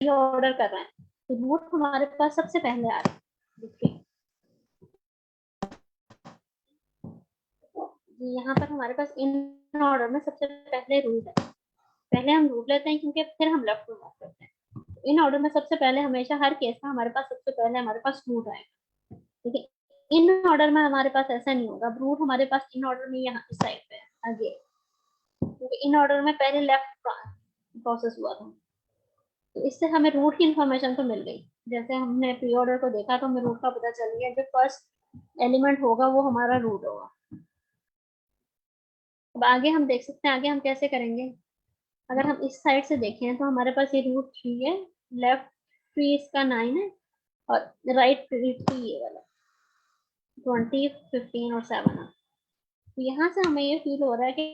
Order कर रहे हैं तो रूट हमारे पास सबसे पहले आ रहा है। देखिए यहाँ पर हमारे पास इन ऑर्डर में सबसे पहले रूट है, पहले हम रूट लेते हैं क्योंकि फिर हम लेफ्ट में बात करते हैं। इन ऑर्डर में सबसे पहले हमेशा हर केस में हमारे पास सबसे पहले हमारे पास रूट आएगा, ठीक है। इन ऑर्डर में हमारे पास ऐसा नहीं होगा, रूट हमारे पास इन ऑर्डर में यहाँ इस साइड पे है आगे, क्योंकि इन ऑर्डर में पहले लेफ्ट प्रोसेस हुआ था। तो इससे हमें रूट की इंफॉर्मेशन तो मिल गई, जैसे हमने प्री ऑर्डर को देखा तो हमें रूट का पता चल गया, जो फर्स्ट एलिमेंट होगा वो हमारा रूट होगा। अब आगे हम देख सकते हैं आगे हम कैसे करेंगे। अगर हम इस साइड से देखें तो हमारे पास ये रूट 3 है, लेफ्ट 3 इसका 9 है, और राइट 3 ये वाला 20 15 और 7 है। तो यहाँ से हमें ये फील हो रहा है कि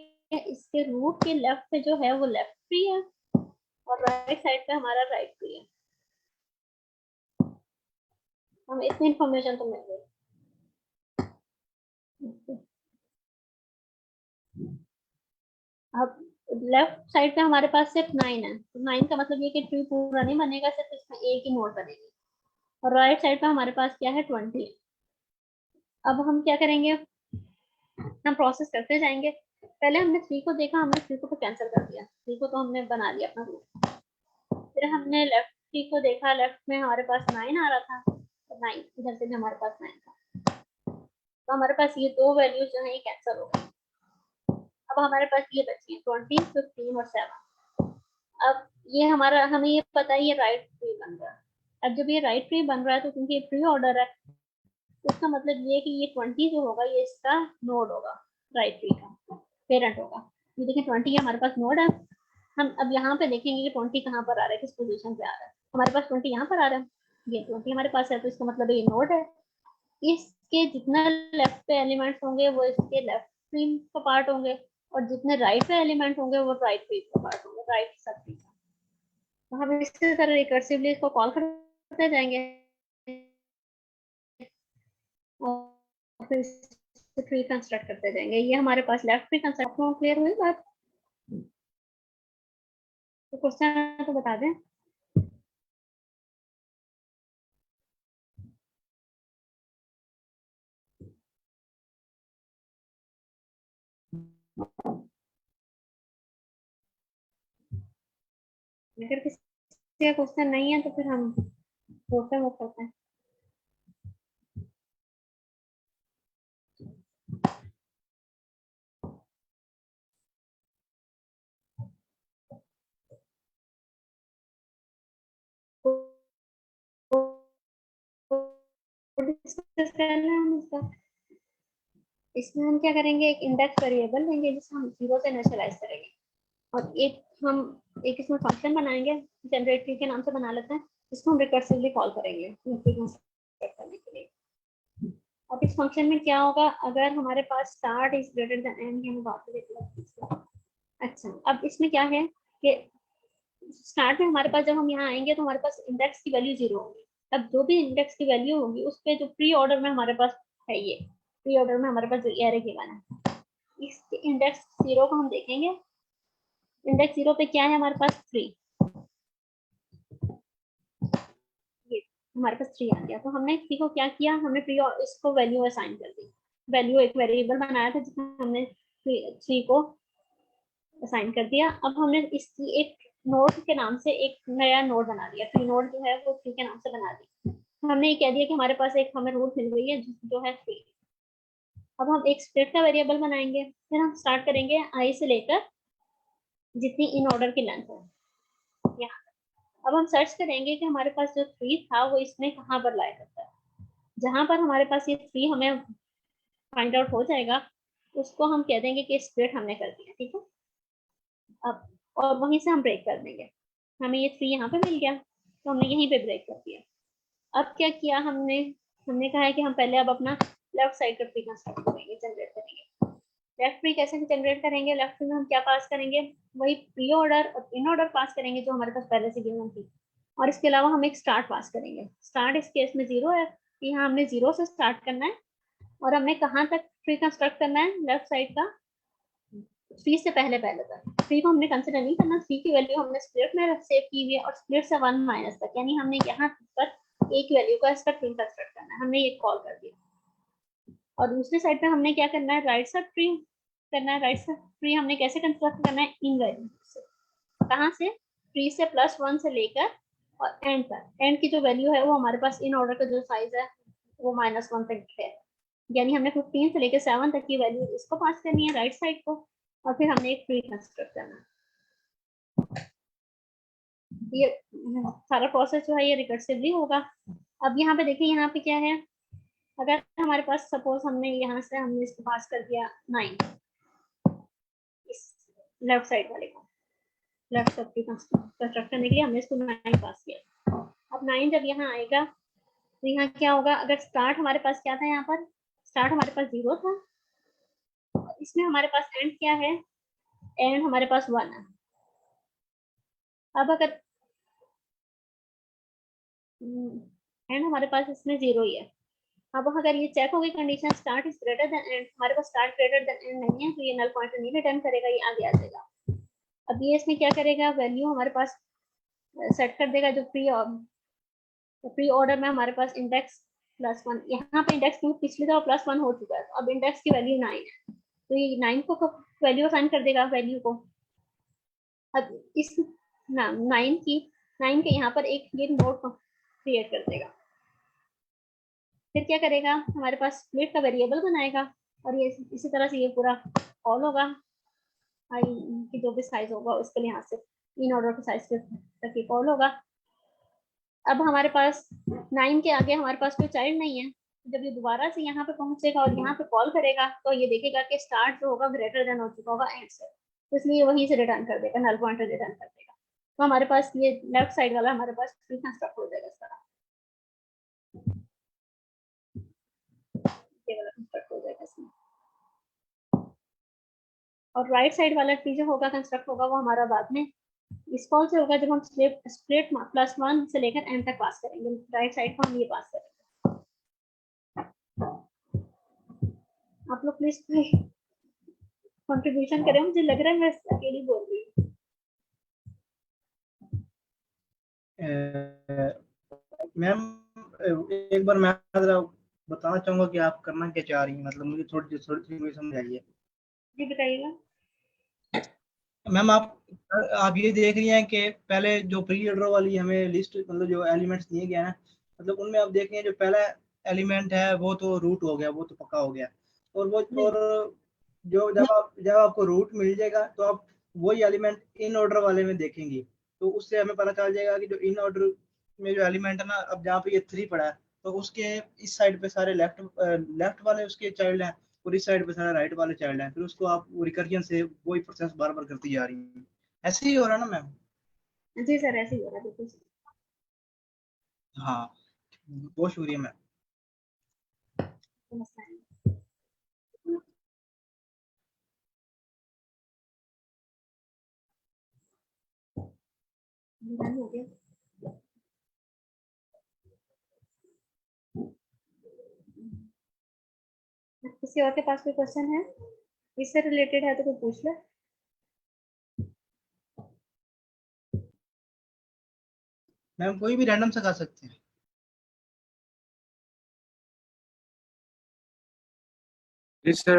इसके रूट के लेफ्ट पे जो है वो लेफ्ट 3 है, और राइट साइड पे हमारा राइट 3 है। हमें इतनी इन्फॉर्मेशन तो मिल गई। अब लेफ्ट साइड पे हमारे पास सिर्फ 9 है, तो 9 का मतलब ये कि ट्री पूरा नहीं बनेगा, सिर्फ इसमें एक ही नोड बनेगी। और राइट साइड पे हमारे पास क्या है 20। अब हम क्या करेंगे, हम प्रोसेस करते जाएंगे। पहले हमने 3 को देखा, हमने 3 को तो कैंसिल कर दिया, 3 को तो हमने बना लिया अपना रूट। फिर हमने लेफ्ट 3 को देखा, लेफ्ट में हमारे पास 9 आ रहा था, तो 9 इधर से भी हमारे पास 9 था, तो हमारे पास ये दो वैल्यूज जो है ये कैंसिल हो गई। अब हमारे पास ये बची है 20 15 और 7। अब ये हमारा, हमें ये पता है ये राइट ट्री बन रहा है। अब जब ये राइट ट्री बन रहा है तो क्योंकि ये प्री ऑर्डर है, तो इसका मतलब ये कि ये 20 जो होगा ये इसका नोड होगा, राइट ट्री का पेरेंट होगा। ये देखिए 20 हमारे पास नोड है। हम अब यहाँ पे देखेंगे कि 20 कहाँ पर आ रहा है, किस पोजीशन पे आ रहा है। हमारे पास 20 यहाँ पर आ रहा है, ये 20 हमारे पास है, तो इसका मतलब ये नोड है। इसके जितना लेफ्ट पे एलिमेंट्स होंगे वो इसके लेफ्ट ट्री का पार्ट होंगे, और जितने राइट पे एलिमेंट होंगे वो राइट ट्री का पार्ट होंगे, राइट सब ट्री का। तो हम इसी तरह रिकर्सिवली इसको कॉल करते जाएंगे, और फिर ट्री कंस्ट्रक्ट करते जाएंगे। ये हमारे पास लेफ्ट ट्री कंस्ट्रक्ट क्लियर हुई बात। तो क्वेश्चन तो बता दें। अगर किसी का क्वेश्चन नहीं है तो फिर हम बोर्ड पे मूव करते हैं। डिस्कस करना है हम इसका। इसमें हम क्या करेंगे, एक इंडेक्स वेरिएबल लेंगे जिसे हम 0 से इनिशियलाइज करेंगे, और एक इसमें फंक्शन बनाएंगे, जनरेट ट्री के नाम से बना लेते हैं, इसको हम रिकर्सिवली कॉल करेंगे करने के लिए। अब इस फंक्शन में क्या होगा, अगर हमारे पास start is greater than n, हम बात करेंगे। अच्छा, अब इसमें क्या है कि स्टार्ट में हमारे पास जब हम यहाँ आएंगे तो हमारे पास इंडेक्स की वैल्यू 0 होगी। अब जो भी इंडेक्स की वैल्यू होगी उस पर जो प्री ऑर्डर में हमारे पास है, ये प्री ऑर्डर में हमारे पास जो एरे गिवन है, इस इंडेक्स 0 को हम देखेंगे। इंडेक्स 0 पे क्या है हमारे पास 3, ये हमारे पास 3 आ गया। तो हमने 3 को क्या किया, हमने प्री इसको वैल्यू असाइन कर दी, वैल्यू एक वेरिएबल बनाया था जिसमें हमने 3 को असाइन कर दिया। अब हमने इसकी एक नोड के नाम से एक नया नोड बना दिया, ट्री नोड जो है वो ट्री के नाम से बना दी। हमने ये कह दिया कि हमारे पास एक हमें रूट मिल गई है जो है ट्री। अब हम एक स्प्लिट का वेरिएबल बनाएंगे, फिर हम स्टार्ट करेंगे आई से लेकर जितनी इन ऑर्डर की लेंथ है यहाँ। अब हम सर्च करेंगे कि हमारे पास जो ट्री था वो इसमें कहाँ पर लाया करता है। जहां पर हमारे पास ये ट्री हमें फाइंड आउट हो जाएगा, उसको हम कह देंगे कि स्प्लिट हमने कर दिया, ठीक है। अब और वहीं से हम ब्रेक कर देंगे। हमें ये 3 यहाँ पे मिल गया तो हमने यहीं पे ब्रेक कर दिया। अब क्या किया हमने, हमने कहा है कि हम पहले अब अपना लेफ्ट साइड का ट्री कंस्ट्रक्ट करेंगे, जनरेट करेंगे। लेफ्ट ट्री कैसे जनरेट करेंगे, लेफ्ट ट्री में हम क्या पास करेंगे, वही प्री ऑर्डर और इन ऑर्डर पास करेंगे जो हमारे पास पहले से गिवन थी, और इसके अलावा हम एक स्टार्ट पास करेंगे। स्टार्ट इस केस में 0 है, यहाँ हमने 0 से स्टार्ट करना है, और हमने कहाँ तक ट्री कंस्ट्रक्ट करना है, लेफ्ट साइड का 3 से पहले पहले तक 3 को हमने कंसिडर नहीं करना, 3 की वैल्यू हमने स्प्लिट में सेव की हुई है और स्प्लिट से 1 माइनस तक, यानी हमने यहाँ पर एक वैल्यू का इसका ट्री कंस्ट्रक्ट करना है, हमने ये कॉल कर दिया। और दूसरी साइड पे हमने क्या करना है, राइट सब ट्री करना है। राइट सब ट्री हमने कैसे कंस्ट्रक्ट करना है, इन वैल्यू से, कहाँ से, ट्री से +1 से लेकर और एंड तक, एंड की जो वैल्यू है वो हमारे पास इन ऑर्डर का जो साइज है वो -1 तक है, यानी हमने 15 से लेकर 7 तक की वैल्यू इसको पास करनी है राइट साइड को, और फिर हमने एक ट्री कंस्ट्रक्ट करना है। ये सारा प्रोसेस जो है ये रिकर्सिवली होगा। अब यहाँ पे देखिए, यहाँ पे क्या है, अगर हमारे पास सपोज हमने यहाँ से हमने इसको पास कर दिया 9, इस लेफ्ट साइड वाले को, लेफ्ट सब की कंस्ट्रक्ट करने के लिए हमने इसको 9 पास किया। अब 9 जब यहाँ आएगा तो यहाँ क्या होगा, अगर स्टार्ट हमारे पास क्या था, यहाँ पर स्टार्ट हमारे पास 0 था, इसमें हमारे पास एंड क्या है, एंड हमारे पास 1 है। अब अगर एंड हमारे पास इसमें 0 ही है, अब अगर ये चेक होगी condition start is greater then and, हमारे पास स्टार्ट ग्रेटर देन एंड नहीं है, तो ये नल पॉइंटर नहीं रिटर्न करेगा, ये आगे आ जाएगा। अब ये इसमें क्या करेगा, वैल्यू हमारे पास सेट कर देगा, जो प्री ऑर्डर में हमारे पास इंडेक्स +1, यहाँ पे इंडेक्स क्यों पिछली दफा +1 हो चुका है, तो अब इंडेक्स की वैल्यू 9 है, तो ये 9 को वैल्यू असाइन कर देगा वैल्यू को। अब इस 9 के यहाँ पर एक ये नोड क्रिएट कर देगा, फिर क्या करेगा, हमारे पास स्प्लिट का वेरिएबल बनाएगा, और ये इसी तरह से ये पूरा कॉल होगा, आई की जो भी साइज होगा उसके लिए यहाँ से इन ऑर्डर के साइज तक ये कॉल होगा। अब हमारे पास 9 के आगे हमारे पास कोई चाइल्ड नहीं है, जब ये दोबारा से यहाँ पे पहुंचेगा और यहाँ पे कॉल करेगा तो ये देखेगा कि स्टार्ट जो होगा ग्रेटर देन हो चुका होगा एंड से, तो इसलिए वहीं से रिटर्न कर देगा, नल पॉइंटर रिटर्न कर देगा। तो हमारे पास ये लेफ्ट साइड वाला हमारे पास ट्री कंस्ट्रक्ट हो जाएगा, इस तरह ये वाला कंस्ट्रक्ट हो जाएगा इसमें। और राइट साइड वाला ट्री जो होगा कंस्ट्रक्ट होगा वो हमारा बाद में इस कॉल से होगा, जब हम स्प्लिट +1 से लेकर एंड तक पास करेंगे, राइट साइड को हम ये पास करेंगे। आप लोग प्लीज कंट्रीब्यूशन करें, मुझे लग रहा है मैं अकेली बोल रही हूँ। मैम एक बार मैं बताना चाहूंगा कि आप करना क्या चाह रही हैं, मतलब मुझे थोड़ी थोड़ी समझ आई है। जी बताइएगा। मैम आप ये देख रही हैं कि पहले जो प्री ऑर्डर वाली हमें लिस्ट, मतलब जो एलिमेंट्स दिए गए हैं, मतलब उनमें आप देख रही हैं जो पहला एलिमेंट है वो तो रूट हो गया, वो तो पक्का हो गया, और वो और जो जब आपको रूट मिल जाएगा तो आप वही एलिमेंट इन ऑर्डर वाले में देखेंगी, तो उससे हमें पता चल जाएगा कि जो इन ऑर्डर में जो एलिमेंट है ना, अब जहाँ पे ये 3 पड़ा है तो उसके इस साइड पे सारे लेफ्ट वाले उसके चाइल्ड हैं, और इस साइड पे सारा राइट वाले चाइल्ड हैं, फिर उसको आप रिकर्जन से वही प्रोसेस बार बार करती जा रही हैं। ऐसे ही हो रहा है ना मैम? जी सर, ऐसे ही हो रहा है, बिल्कुल। हाँ, बहुत शुक्रिया मैम। हो गया। किसी और के पास कोई क्वेश्चन है इससे रिलेटेड है तो कोई पूछ ले। मैम कोई भी रैंडम से कर सकते हैं। जी सर,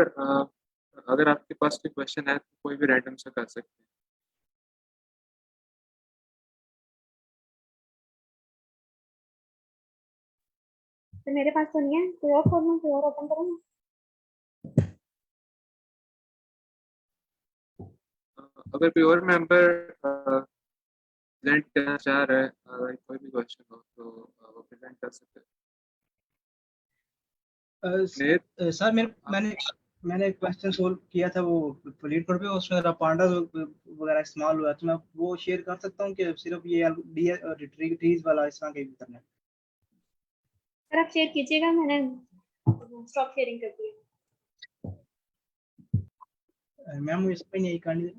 अगर आपके पास कोई क्वेश्चन है तो कोई भी रैंडम से कर सकते हैं। तो मेरे पास तो नहीं है, कोई और खोलूं, कोई और ओपन करूं? अगर कोई और मेंबर प्रेजेंट करना चाह रहा है, अगर कोई भी क्वेश्चन हो तो वो प्रेजेंट कर सकते हैं। सर मैंने क्वेश्चन सोल्व किया था वो प्लीट पर पे, उसमें मेरा पांडा वगैरह इस्तेमाल हुआ, तो मैं वो शेयर कर सकता हूँ कि सिर्फ ये ट्रीज वाला इस तरह के भी करना सर आप शेयर कीजिएगा, मैंने स्टॉप शेयरिंग कर दिया। है? मैम मुझे समझ नहीं करनी।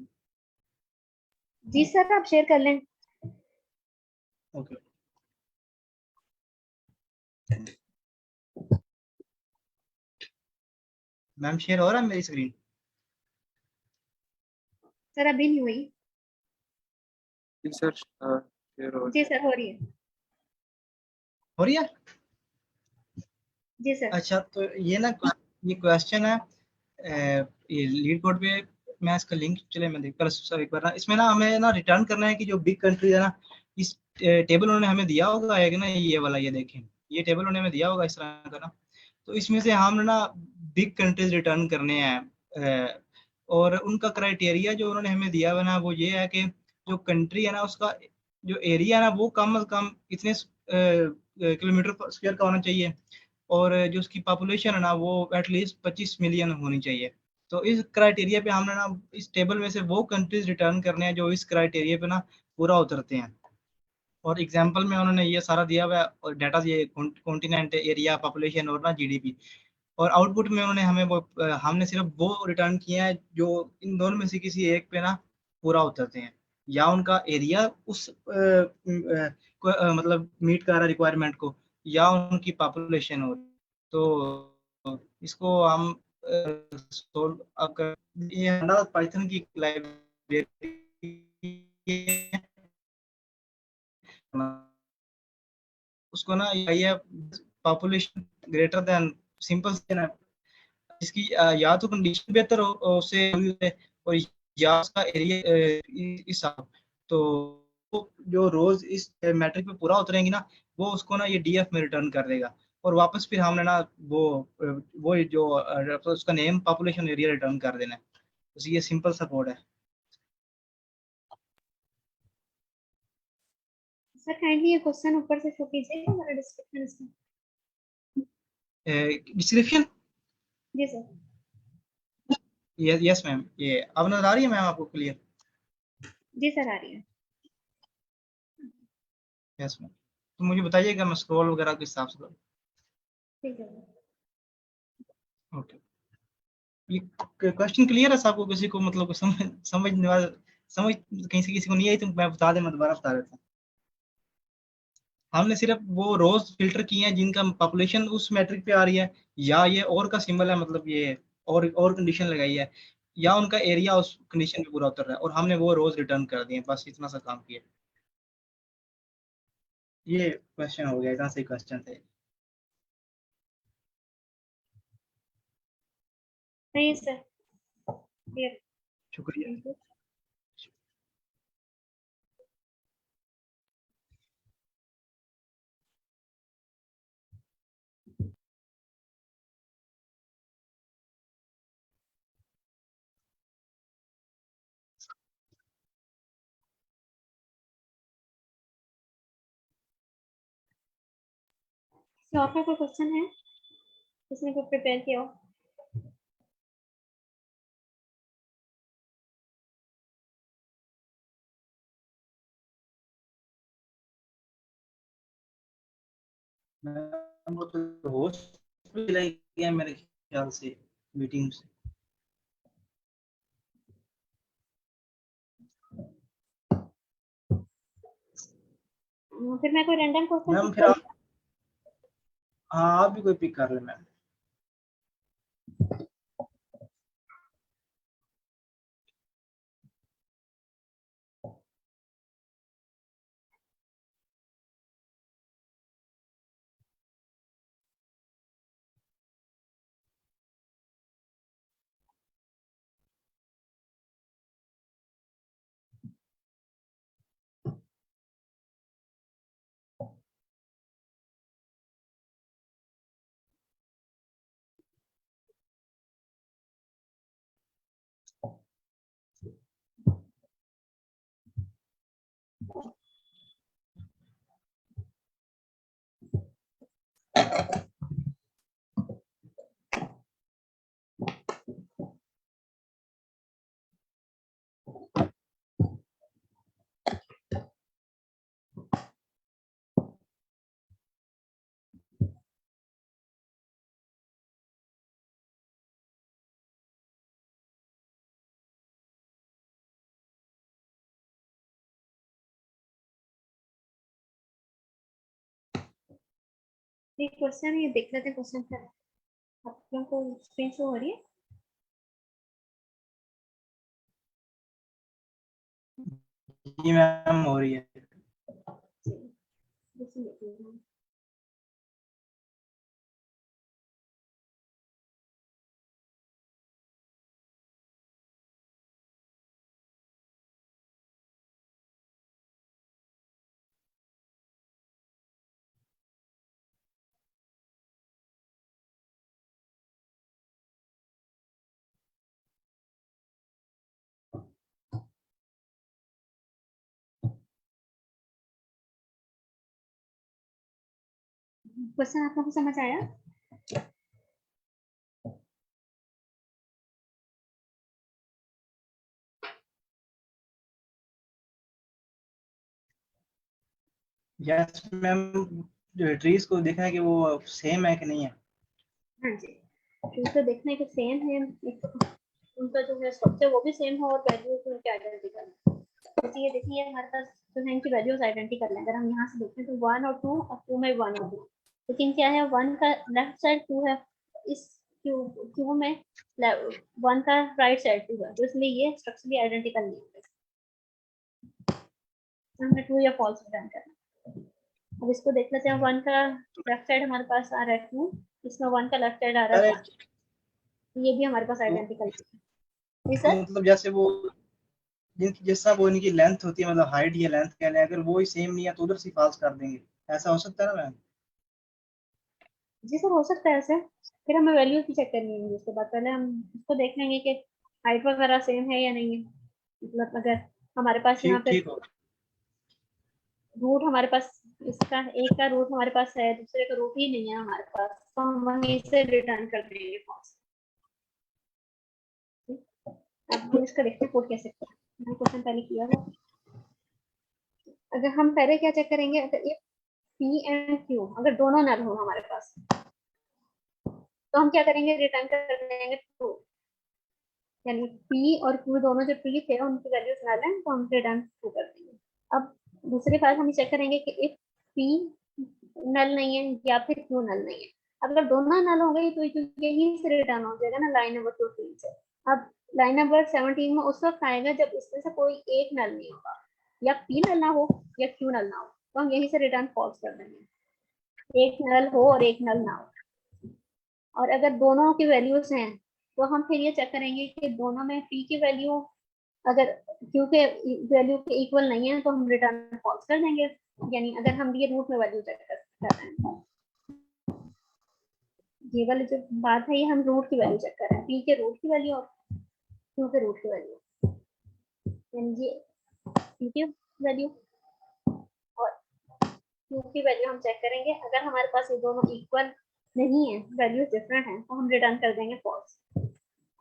जी सर आप शेयर कर लें। ओके मैम, शेयर हो रहा है मेरी स्क्रीन? सर अभी नहीं हुई। जी सर, शेयर हो जी सर हो रही है। हो रही है? जी सर। अच्छा, तो ये ना ये क्वेश्चन है ये लीड कोड पे। मैं इसका लिंक चले मैं देख कर सर एक बार ना, इसमें ना हमें ना रिटर्न करना है कि जो बिग कंट्री है ना, इस टेबल उन्होंने हमें दिया होगा एक ना, ये वाला, ये देखें, ये टेबल उन्होंने हमें दिया होगा इस तरह का ना। तो इसमें से हम ना बिग कंट्रीज रिटर्न करने हैं और उनका क्राइटेरिया जो उन्होंने हमें दिया हुआ ना, वो ये है कि जो कंट्री है ना, उसका जो एरिया है ना, वो कम से कम इतने किलोमीटर स्क्वायर का होना चाहिए, और जो उसकी पॉपुलेशन है ना, वो एटलीस्ट 25 मिलियन होनी चाहिए। तो इस क्राइटेरिया पे हमने ना इस टेबल में से वो कंट्रीज रिटर्न करने हैं जो इस क्राइटेरिया पे ना पूरा उतरते हैं। और एग्जांपल में उन्होंने ये सारा दिया हुआ है, और डाटा ये कॉन्टिनेंट, एरिया, पॉपुलेशन और ना जीडीपी। और आउटपुट में उन्होंने हमें वो हमने सिर्फ वो रिटर्न किया है जो इन दोनों में से किसी एक पे ना पूरा उतरते हैं, या उनका एरिया उस मतलब मीट कर रहा है रिक्वायरमेंट को, या उनकी पॉपुलेशन हो। तो इसको हम सोल्व अब कर, ये पाइथन की लाइब्रेरी उसको ना ये पॉपुलेशन ग्रेटर देन सिंपल से ना, इसकी या तो कंडीशन बेहतर हो उससे, और या उसका एरिया इस तो जो रोज इस मैट्रिक पे पूरा उतरेंगी ना, वो उसको ना ये डीएफ में रिटर्न कर देगा। और वापस फिर हमने ना वो जो तो उसका नेम, पॉपुलेशन, एरिया रिटर्न कर देना है। तो ये सिंपल सा कोड है। सर काइंडली ये क्वेश्चन ऊपर से शो कीजिएगा हमारा डिस्क्रिप्शन इसमें। डिस्क्रिप्शन? जी सर। यस मैम, ये अब नजर आ रही है मैम आपको क्लियर? जी सर आ रही है। यस मैम, तो मुझे बताइएगा मैं स्क्रॉल वगैरह किस हिसाब से करूँ। ठीक है। ओके, ये क्वेश्चन क्लियर है सबको? किसी को मतलब समझने वाला, समझ कहीं से किसी को नहीं आई तो मैं बता दे, मैं दोबारा बता देता हूँ। हमने सिर्फ वो रोज फिल्टर किए हैं जिनका पॉपुलेशन उस मैट्रिक पे आ रही है, या ये और का सिंबल है, मतलब ये और कंडीशन लगाई है, या उनका एरिया उस कंडीशन पे पूरा उतर रहा है, और हमने वो रोज रिटर्न कर दिए। बस इतना सा काम किया। ये क्वेश्चन हो गया, इतना सही क्वेश्चन थे। नहीं सर क्लियर। शुक्रिया। Thank you. किसी और का कोई क्वेश्चन है जिसने को प्रिपेयर किया हो? मैं वो तो होस्ट भी चला गया मेरे ख्याल से मीटिंग से। फिर मैं कोई रैंडम क्वेश्चन मैम पिक फिर करूँ? आप, हाँ आप भी कोई पिक कर ले मैम। ये क्वेश्चन ये देख लेते हैं क्वेश्चन सर। आप लोगों को स्क्रीन शो हो रही है? जी मैम हो रही है। क्वेश्चन आपको समझ आया? यस मैम, जो ट्रीज को देखना है कि वो सेम है कि नहीं है। हाँ जी, तो देखने के सेम है, उनका जो है स्ट्रक्चर वो भी सेम हो और वैल्यूज उनके आइडेंटिकल। जैसे ये देखिए हमारे पास जो है इनकी वैल्यूज आइडेंटिकल है। अगर हम यहाँ से देखें तो 1 और 2 और 2 में 1 और 2, लेकिन क्या है 1 का लेफ्ट साइड 2 है, इस क्यू में 1 का राइट साइड 2 है, तो इसलिए ये स्ट्रक्चरली आइडेंटिकल नहीं है। हमने ट्रू या फॉल्स रिटर्न करना। अब इसको देख लेते हैं, 1 का लेफ्ट साइड हमारे पास आ रहा है 2, इसमें 1 का लेफ्ट साइड आ रहा है 1, ये भी हमारे पास आइडेंटिकल है सर। मतलब जैसे वो जिनकी जैसा वो इनकी लेंथ होती है, मतलब हाइट या लेंथ कह लें, अगर वो ही सेम नहीं है तो उधर से फॉल्स कर देंगे, ऐसा हो सकता है ना मैम? जी सर, हो सकता है ऐसे। फिर हमें वैल्यू भी चेक करनी होगी उसके बाद। पहले हम इसको देख लेंगे कि हाइट वगैरह सेम है या नहीं है। मतलब अगर हमारे पास यहाँ ठीक पे ठीक हो। रूट हमारे पास, इसका एक का रूट हमारे पास है, दूसरे का रूट ही नहीं है हमारे पास, तो हम वहीं से रिटर्न कर देंगे फॉल्स। अब हम इसका देखते हैं कोड कैसे करते हैं। मैंने क्वेश्चन पहले किया हुआ। अगर हम पहले क्या चेक करेंगे, अगर ये पी एंड क्यू अगर दोनों नल हो हमारे पास, तो हम क्या करेंगे, रिटर्न कर देंगे ट्रू। यानी पी और क्यू दोनों जो ट्री थे उनकी वैल्यूज नल है, तो हम रिटर्न ट्रू कर देंगे। अब दूसरे पास हम चेक करेंगे कि इफ पी नल नहीं है या फिर क्यू नल नहीं है। अगर दोनों नल हो गई तो यही से रिटर्न हो जाएगा ना लाइन नंबर 14 से। अब लाइन नंबर 17 में उस वक्त आएगा जब इसमें से कोई एक नल नहीं होगा, या पी नल ना हो या क्यू नल ना हो, तो हम यही से रिटर्न फॉल्स कर देंगे। एक नल हो और एक नल ना हो। और अगर दोनों की वैल्यूज हैं तो हम फिर ये चेक करेंगे कि दोनों में पी की वैल्यू अगर क्यू के वैल्यू के इक्वल नहीं है तो हम रिटर्न फॉल्स कर देंगे। यानी अगर हम ये रूट में वैल्यू चेक कर रहे हैं, ये वाली जो बात है ये हम रूट की वैल्यू चेक कर रहे हैं, पी के रूट की वैल्यू और क्यू के रूट की वैल्यू। यानी ये पी की वैल्यू और क्यू की वैल्यू हम चेक करेंगे। अगर हमारे पास ये दोनों इक्वल नहीं है, वैल्यूज डिफरेंट है, तो हम रिटर्न कर देंगे फॉल्स।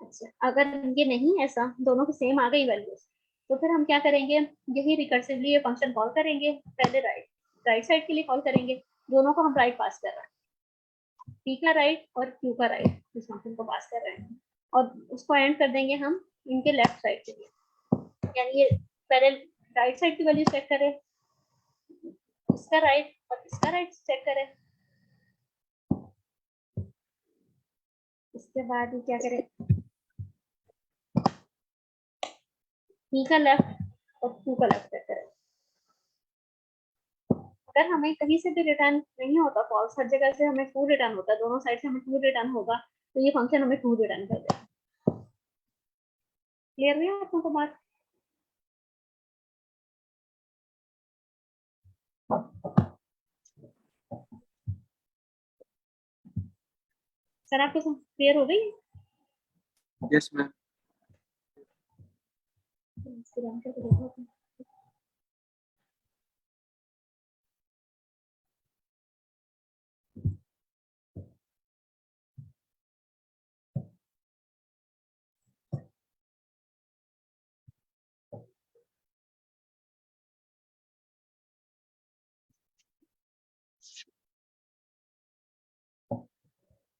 अच्छा, अगर ये नहीं ऐसा, दोनों की सेम आ गई वैल्यूज, तो फिर हम क्या करेंगे, यही रिकर्सिवली ये फंक्शन कॉल करेंगे। पहले राइट साइड के लिए कॉल करेंगे, दोनों को हम राइट पास कर रहे हैं, पी का राइट और क्यू का राइट इस फंक्शन को पास कर रहे हैं, और उसको एंड कर देंगे हम इनके लेफ्ट साइड के लिए। यानी ये पहले राइट साइड की वैल्यू चेक करें, इसका राइट और इसका राइट चेक करें, इसके बाद क्या करें, पी का लेफ्ट और क्यू का लेफ्ट चेक करें। अगर हमें कहीं से भी रिटर्न नहीं होता फॉल्स, हर जगह से हमें ट्रू रिटर्न होता है, दोनों साइड से हमें ट्रू रिटर्न होगा, तो ये फंक्शन हमें ट्रू रिटर्न कर देगा। क्लियर हुई आपको बात? सर आपको क्लियर हो गई? Yes ma'am.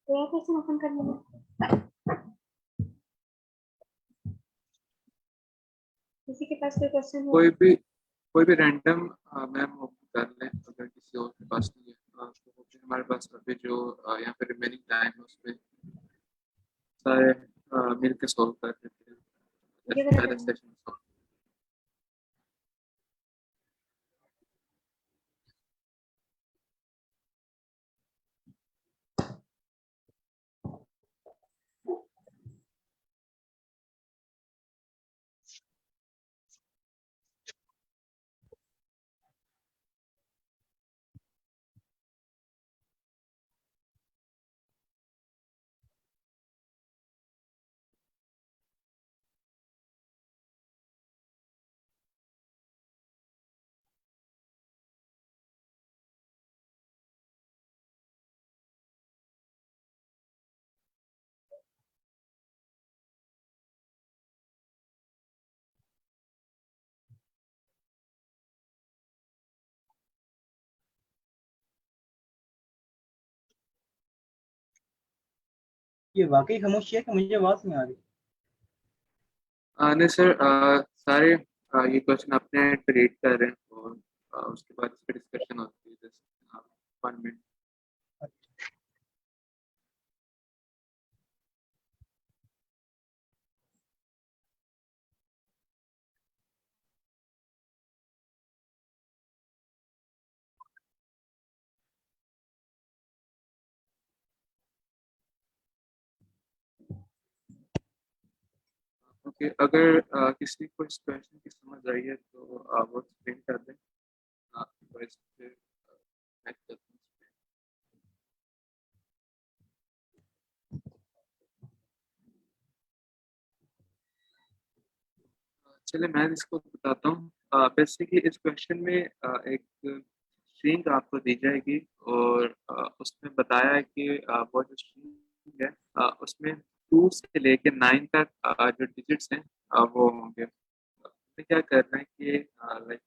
तो आप क्वेश्चन ओपन कर लीजिए, किसी के पास कोई क्वेश्चन हो? कोई भी रैंडम मैम कर लें अगर किसी और के पास नहीं है, तो फिर हमारे पास अभी जो यहाँ पे रिमेनिंग टाइम है उसमें सारे मिल के सॉल्व कर लेते हैं ये वाला पहले करना है। सेशन। ये वाकई खामोशी है कि मुझे आवाज नहीं आ रही? नहीं सर, सारे ये क्वेश्चन अपने रीड कर रहे हैं और उसके बाद इस पर डिस्कशन होती है जस्ट 1 मिनट। ओके, अगर किसी को इस क्वेश्चन की समझ आई है तो वो एक्सप्लेन कर दें। otherwise फिर मैं करता हूँ इस पे। चलिए मैं इसको बताता हूँ। बेसिकली इस क्वेश्चन में एक स्ट्रिंग आपको दी जाएगी और उसमें बताया है कि वो जो स्ट्रिंग है उसमें 2 से लेके 9 तक जो डिजिट्स हैं वो होंगे। हमें क्या करना है कि लाइक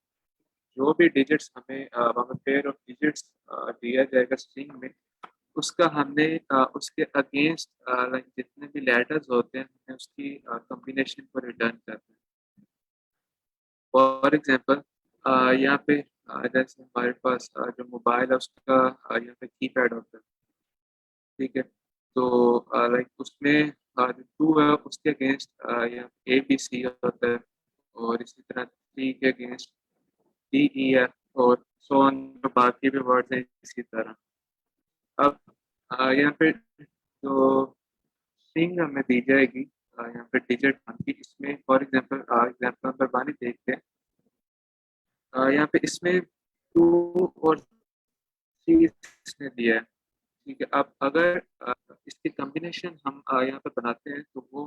जो भी डिजिट्स हमें वहाँ पेयर ऑफ डिजिट्स दिया जाएगा स्ट्रिंग में, उसका हमने उसके अगेंस्ट लाइक जितने भी लेटर्स होते हैं हमें उसकी कॉम्बिनेशन को रिटर्न करना है। फॉर एग्जांपल यहाँ पे जैसे हमारे पास जो मोबाइल है उसका यहाँ पे कीपैड होता है, ठीक है। तो लाइक उसमें जो 2 है उसके अगेंस्ट यहाँ ABC होता है और इसी तरह 3 के अगेंस्ट DEF और सो ऑन, जो बाकी भी वर्ड्स हैं इसी तरह। अब यहाँ पे जो स्ट्रिंग हमें दी जाएगी यहाँ पे डिजिट की, इसमें फॉर एग्जांपल एग्जांपल नंबर 1 देखते हैं। यहाँ पे इसमें 2 और 3 इसने दिया है, ठीक है। अब अगर इसकी कॉम्बिनेशन हम यहाँ पे बनाते हैं तो वो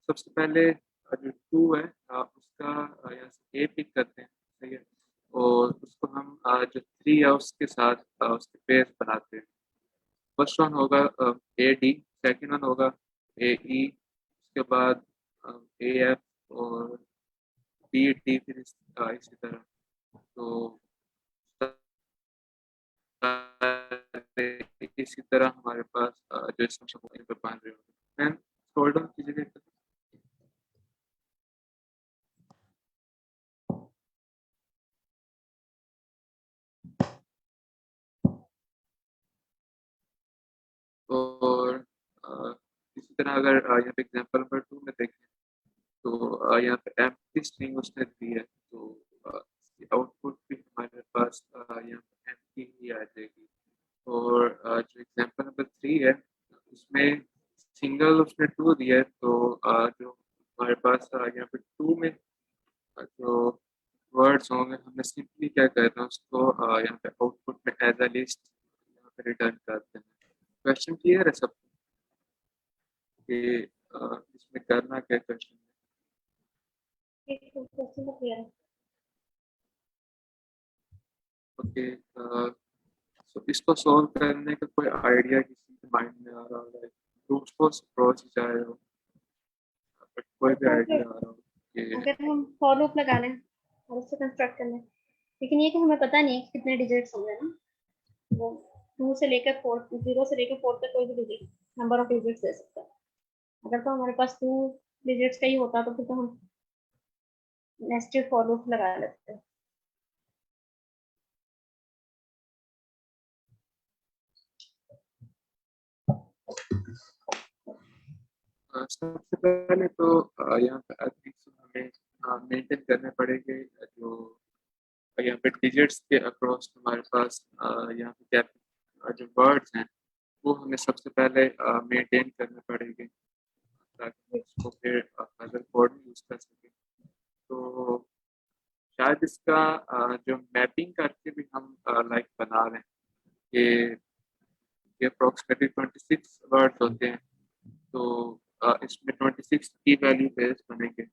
सबसे पहले जो 2 है उसका यहाँ से A पिक करते हैं, सही है। और उसको हम जो 3 है उसके साथ उसके पेयर्स बनाते हैं। फर्स्ट वन होगा AD, सेकंड वन होगा AE, उसके बाद AF और BD, फिर इसी तरह। तो इसी तरह हमारे पास जो इसमें पे बन रहे होंगे। मैम स्क्रॉल डाउन कीजिएगा। और इसी तरह अगर यहाँ पे एग्जांपल नंबर 2 में देखें तो यहाँ पे एम्प्टी स्ट्रिंग उसने दी है, तो आउटपुट भी हमारे पास यहाँ पे एम्प्टी ही आ जाएगी। और जो एग्जांपल नंबर 3 है उसमें सिंगल उसने 2 दिया है, तो जो हमारे पास यहाँ पे 2 में जो वर्ड्स होंगे हमें सिंपली क्या करना है उसको यहाँ पे आउटपुट में एज अ लिस्ट यहाँ पे रिटर्न कर देना है। क्वेश्चन क्लियर है सब कि इसमें करना क्या क्वेश्चन में? एक क्वेश्चन तो क्लियर है। ओके, सो इसको सॉल्व करने का कोई आइडिया किसी के माइंड में आ रहा है? ब्रूट फोर्स अप्रोच चाहे हो, बट कोई भी आइडिया आ रहा हो कि अगर हम फॉर लूप लगा लें और उससे कंस्ट्रक्ट कर लें, लेकिन ये कि हमें पता नहीं है कि कितने डिजिट्स होंगे ना, वो 2 से लेकर 4, 0 से लेकर 4 तक कोई भी डिजिट नंबर ऑफ डिजिट्स दे सकता है। अगर तो हमारे पास 2 डिजिट्स का ही होता तो फिर तो हम नेस्टेड फॉर लूप लगा लेते हैं। सबसे पहले तो यहाँ पे आई थिंक हमें मेंटेन करने पड़ेंगे जो यहाँ पे डिजिट्स के अक्रॉस हमारे पास यहाँ पे क्या जो वर्ड्स हैं वो हमें सबसे पहले मेंटेन करने पड़ेंगे ताकि उसको फिर अदर कोड में यूज कर सकें। तो शायद इसका जो मैपिंग करके भी हम लाइक बना रहे हैं कि अप्रोक्सीमेटली 26 वर्ड्स होते हैं, तो इसमें 26 की वैल्यू बेस बनेंगे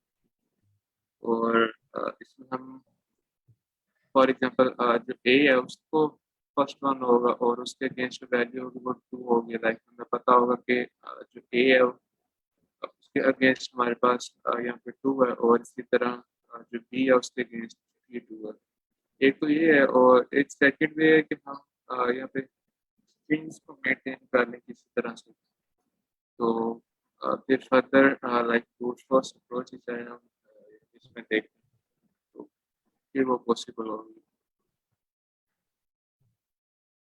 और इसमें हम फॉर एग्जांपल जो ए है उसको फर्स्ट वन होगा और उसके अगेंस्ट वैल्यू होगी वो 2 होगी। लाइक हमें पता होगा कि जो ए है उसके अगेंस्ट हमारे पास यहाँ पे 2 है और इसी तरह जो बी है उसके अगेंस्ट ये 2 है। एक तो ये है और एक सेकंड वे है कि हम यहाँ पे स्ट्रिंग्स को मेंटेन कर लें किसी तरह से। तो फिर further like brute force approach ही चाहे हम इसमें देखें तो फिर वो पॉसिबल होगी।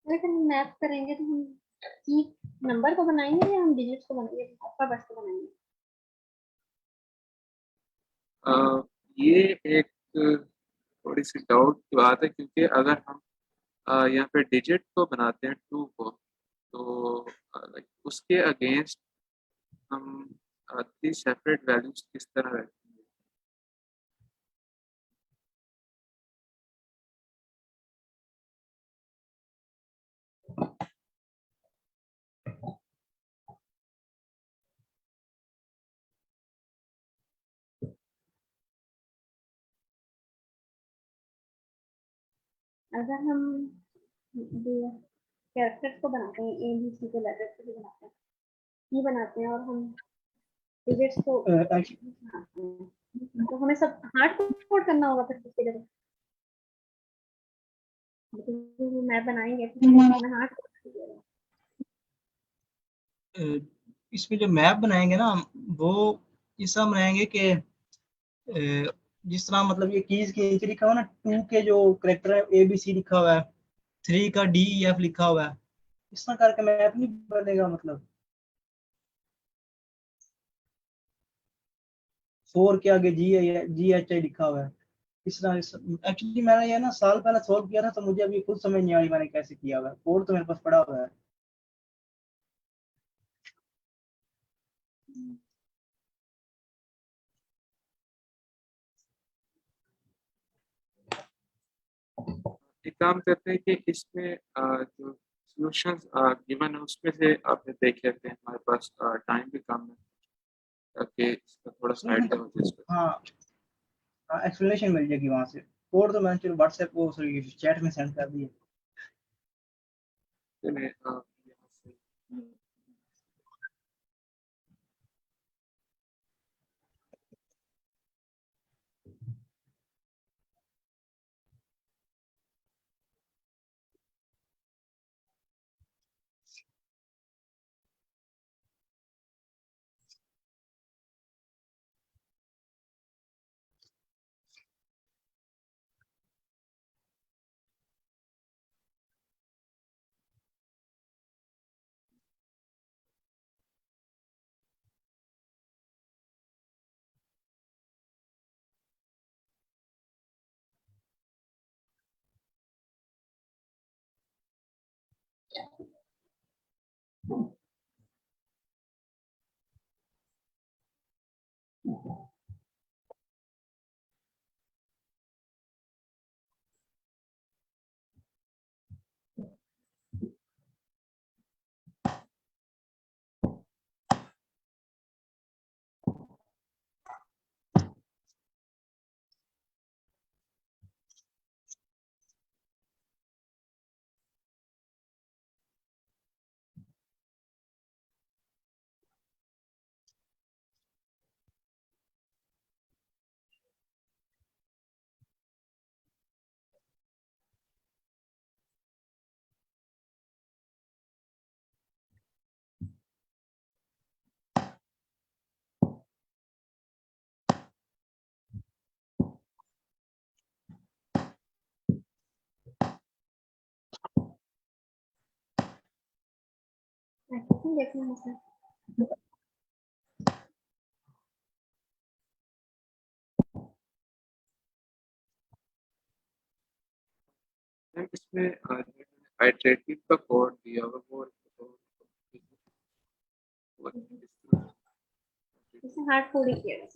अगर हम मैप करेंगे तो हम की नंबर को बनाएंगे या हम डिजिट्स को बनाएंगे, अल्फाबेट्स को बनाएंगे? ये एक थोड़ी सी डाउट की बात है, क्योंकि अगर हम यहाँ पे डिजिट को बनाते हैं 2 को, तो लाइक उसके अगेंस्ट हम 3 सेपरेट वैल्यूज किस तरह रखेंगे? अगर हम कैरेक्टर्स को बनाते हैं, ए बी सी के लेटर्स को बनाते हैं, की बनाते हैं, और हम डिजिट्स को बनाते हैं, तो हमें सब हार्ड कोड करना होगा फिर उसके लिए। मैप बनाएंगे तो हमें हार्ड कोड करना। इसमें जो मैप बनाएंगे ना वो इस तरह बनाएंगे कि जिस तरह मतलब ये कीज के नीचे लिखा हुआ ना 2 के जो करेक्टर है ABC लिखा हुआ है, 3 का DEF लिखा हुआ है, इस तरह करके मैप नहीं बनेगा। मतलब 4 के आगे GHI लिखा हुआ है, इस तरह। एक्चुअली मैंने ये ना साल पहले सॉल्व किया था, तो मुझे अभी खुद समझ नहीं आई मैंने कैसे किया हुआ है। कोड तो मेरे पास पड़ा हुआ है। एक काम करते हैं कि इसमें जो सॉल्यूशंस गिवन है उसमें से आपने देख लेते हैं, हमारे पास टाइम भी कम है, ताकि इसका थोड़ा सा आइडिया हो जाए इस पर। हाँ एक्सप्लेनेशन मिल जाएगी वहां से। कोड तो मैंने चलो व्हाट्सएप वो सॉरी चैट में सेंड कर दिया। चलिए, यहाँ से देखना है। मैम इसमें आइटरेटिव का कोड दिया हुआ वो इसमें हार्ड कोड ही किया है।